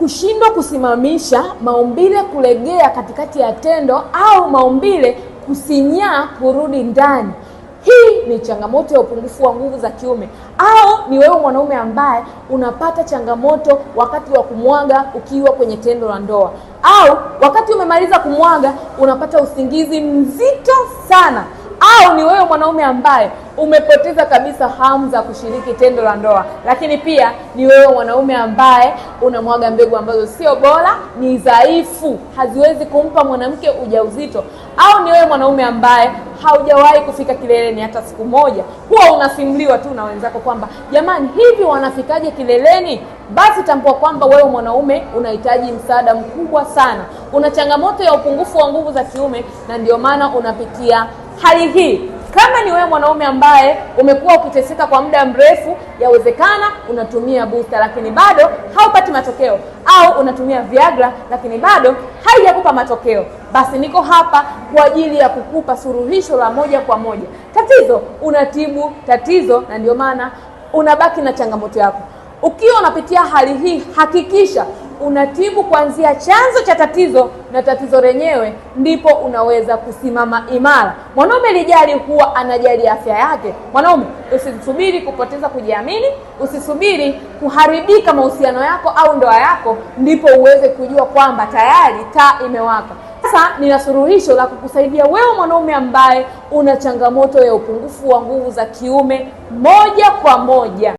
Kushindwa kusimamisha maumbile kulegea katikati ya tendo au maumbile kusinyaa kurudi ndani. Hii ni changamoto ya upungufu wa nguvu za kiume. Au ni wewe mwanaume ambaye unapata changamoto wakati wa kumwaga ukiwa kwenye tendo la ndoa, au wakati umemaliza kumwaga unapata usingizi mzito sana, au ni wewe mwanaume ambaye umepoteza kabisa hamu za kushiriki tendo la ndoa, lakini pia ni wewe mwanaume ambaye unamwaga mbegu ambazo sio bora, ni dhaifu, haziwezi kumpa mwanamke ujauzito, au ni wewe mwanaume ambaye haujawahi kufika kileleni hata siku moja. Huwa unasimuliwa tu na wenzako kwamba jamani, hivi wanafikaje kileleni? Basi tambua kwamba wewe mwanaume unahitaji msaada mkubwa sana. Una changamoto ya upungufu wa nguvu za kiume, na ndio maana unapitia hali hii. Kama ni wewe mwanaume ambaye umekuwa ukiteseka kwa muda mrefu, yawezekana unatumia booster lakini bado haupati matokeo, au unatumia Viagra lakini bado haijakupa matokeo, basi niko hapa kwa ajili ya kukupa suluhisho la moja kwa moja. Tatizo unatibu tatizo, na ndio maana unabaki na changamoto yako. Ukiwa unapitia hali hii, hakikisha unatibu kuanzia chanzo cha tatizo, na tatizo lenyewe ndipo unaweza kusimama imara. Mwanaume lijali huwa anajali afya yake. Mwanaume, usisubiri kupoteza kujiamini, usisubiri kuharibika mahusiano yako au ndoa yako ndipo uweze kujua kwamba tayari taa imewaka. Sasa nina suluhisho la kukusaidia wewe mwanaume ambaye una changamoto ya upungufu wa nguvu za kiume moja kwa moja.